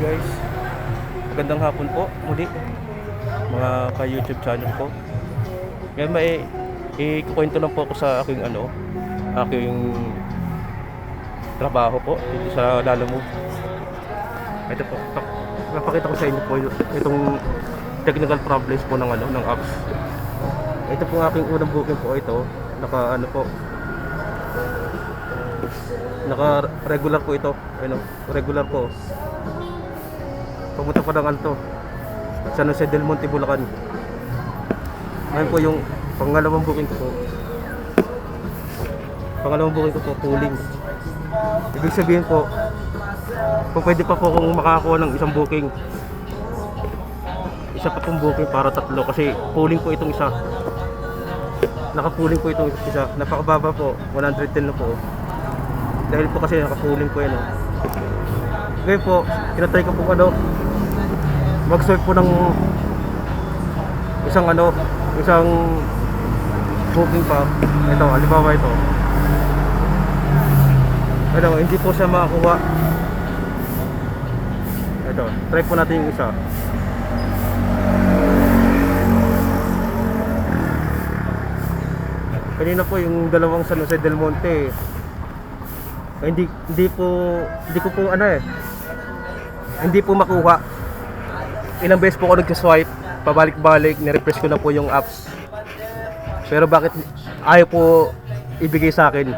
guys, magandang hapon po muli mga ka-YouTube channel ko. Ngayon may ikukwento lang po ako sa aking trabaho po dito sa Lalamove. Ito po, napakita ko sa inyo po itong technical problems po ng apps. Ito po ang aking unang booking po. Ito naka regular po ito, regular po. Pumunta pa ng San Jose del Monte, Bulacan. Ngayon po yung pangalawang booking ko po, pooling. Ibig sabihin po, kung pwede pa po akong makakuha ng isang booking, isa pa pong booking para tatlo, kasi pooling po itong isa. Naka-pooling po itong isa. Napakababa po, 110 na po. Dahil po kasi naka-pooling po yan. Ngayon po, tinatry ko po mag-swipe po ng isang booking pa. Ito, halimbawa ito. Hindi po siya makakuha. Ito, try po natin yung isa. Kanina po yung dalawang San Jose del Monte, hindi ko makuha. Ilang beses po ako nag-swipe, pabalik-balik, ni-refresh ko na po yung apps. Pero bakit ayaw po ibigay sa akin?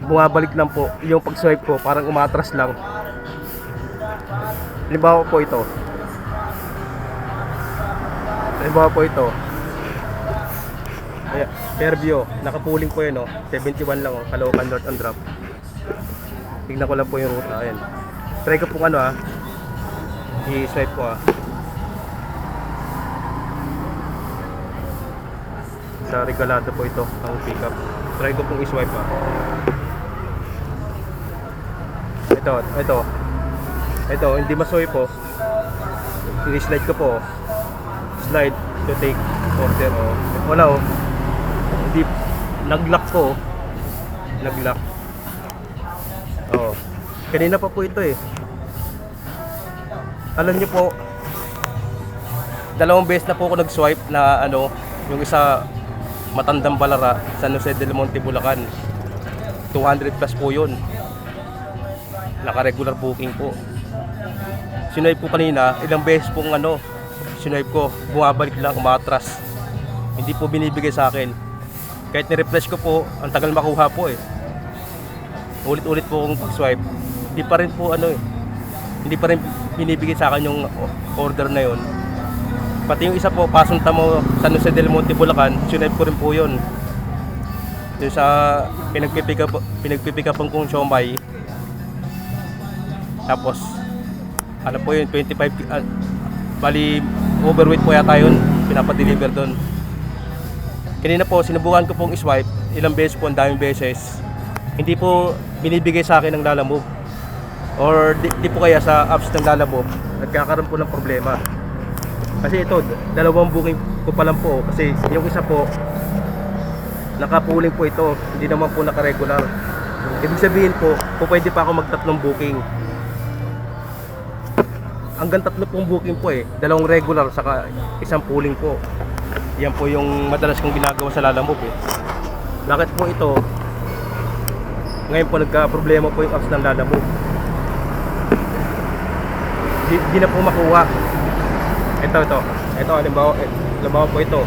Bumabalik lang po yung pag-swipe ko, parang umatras lang. Halimbawa po ito. Ayan, Fairview, naka-pooling po yan, 71 lang, Caloocan North and Drop. Tignan ko lang po yung ruta. Ayan. Try ko pong i-swipe ko sa Regalado po ito ang pick up. Try ko pong i-swipe ito, hindi ma-swipe po. I-slide ko po, slide to take order. Wala hindi, nag-lock po. Kanina pa po ito Alam niyo po, dalawang beses na po ako nag-swipe na yung isa Matandang Balara, San Jose del Monte, Bulacan. 200 plus po yun. Naka-regular booking po. Sinwipe ko kanina, ilang beses pong sinwipe ko, bumabalik lang, umatras. Hindi po binibigay sa akin. Kahit ni-refresh ko po, ang tagal makuha po Ulit-ulit po akong pag-swipe. Hindi pa rin po hindi pa rin binibigay sa akin yung order na yon. Pati yung isa po, Pasong Tamo, San Jose del Monte, Bulacan, sinwipe ko rin po yun. Yung sa pinagpipick up kong siomay. Tapos po yun, 25 bali overweight po yata yun, pinapadeliver doon. Kanina po, sinubukan ko pong i-swipe, ilang beses po, ang daming beses. Hindi po binibigay sa akin ng Lalamove. Or di po kaya sa apps ng Lalamove, nagkakaroon po ng problema. Kasi ito, dalawang booking ko pa lang po. Kasi yung isa po, naka-pooling po ito, hindi naman po naka-regular. Ibig sabihin po, pwede pa ako mag-tatlong booking. Hanggang 3 pong booking po dalawang regular saka isang pooling po. Yan po yung madalas kong ginagawa sa Lalamove Bakit po ito? Ngayon po nagka-problema po yung apps ng Lalamove. Di na po makuha. Ito halimbawa po ito,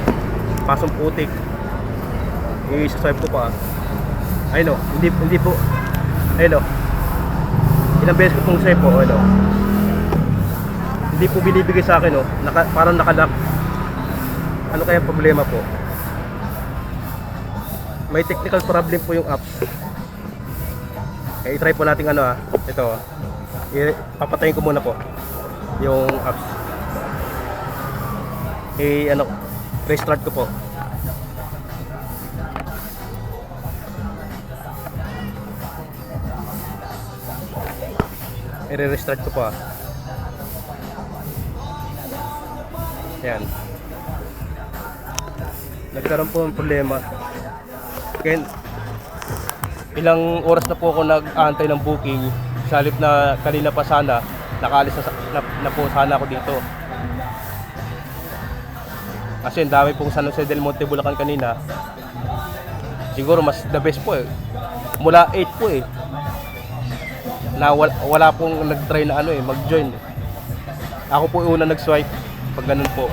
Pasong Putik. I-swipe ko pa. Hindi po. Ilang beses ko pong swipe po, hindi po binibigay sa akin, parang nakalock. Ano kaya problema po? May technical problem po yung apps. I-try po natin ito. Papatayin ko muna po yung apps. Restart ko po. I-restart ko po. Yan. Nagkaroon po ng problema. Kaya ilang oras na po ako nag-aantay ng booking. Sa halip na kanina pa sana, nakaalis na po sana ako dito. Kasi ang dami pong San Jose del Monte, Bulacan kanina. Siguro mas the best po eh. Mula 8 po eh. Na wala pong nag-try na ano eh, mag-join. Ako po una nag-swipe pag ganun po.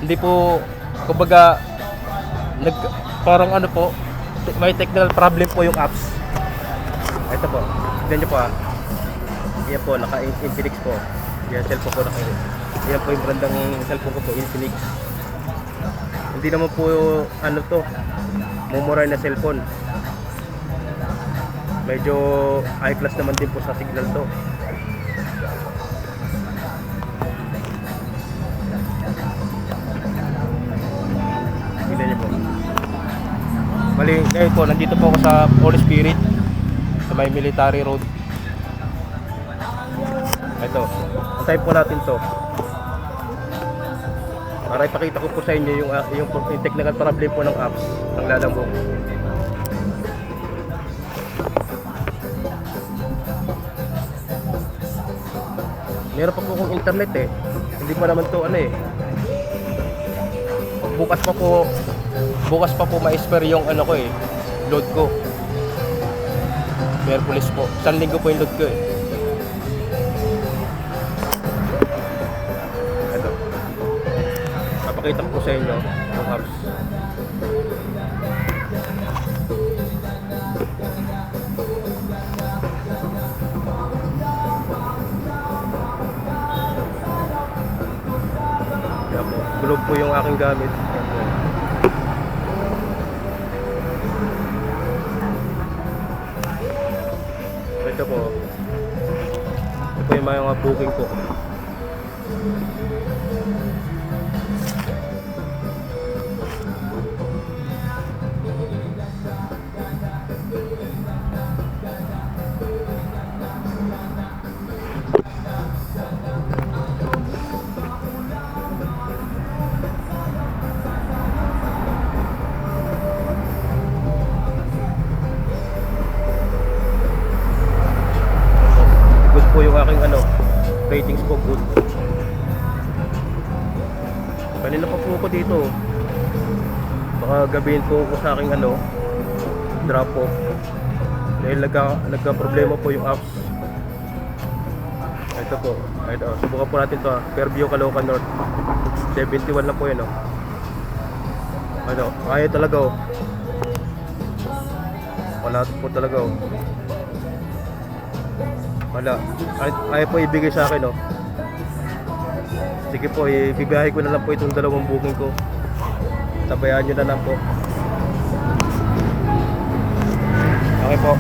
Hindi po, kumbaga, parang ano po, may technical problem po yung apps. Ito po, tignan nyo po ah. Yan po, naka-Infinix po. Yan, cellphone po naka-Infinix. Yan po yung brandang cellphone ko po, Infinix. Hindi naman po, ano to, mumuray na cellphone. Medyo high class naman din po sa signal to. Tignan nyo po. Bali, ngayon po, nandito po ako sa Holy Spirit, sa may Military Road. Ito, antayin po natin to para ipakita ko po sa inyo yung technical problem po ng apps ng Lalambong. Meron pa po akong internet eh, hindi pa naman to ano eh. Bukas pa po ma-expire yung ano ko eh, load ko. Merkulis po, 1 linggo po yung load ko eh. Ito, papakita ko po sa inyo yung apps. Yan po, Globe po yung aking gamit. Yan po. Ito po. Ito po yung mga booking ko. Good po yung aking ano, ratings po good. Kanina pa po ako dito. Baka gabihin po ako sa aking ano, drop off. Dahil nagka-problema po yung apps. Ito po. Ito, subukan po natin to ha. Fairview, Caloocan North. 71 lang po yun oh. Ano, kaya talaga oh. Wala po talaga oh. Wala. Ayaw po ibigay sa akin, oh. Sige po, ibibiyahe ko na lang po itong 2 booking ko. Tabayaan nyo na lang po. Okay po.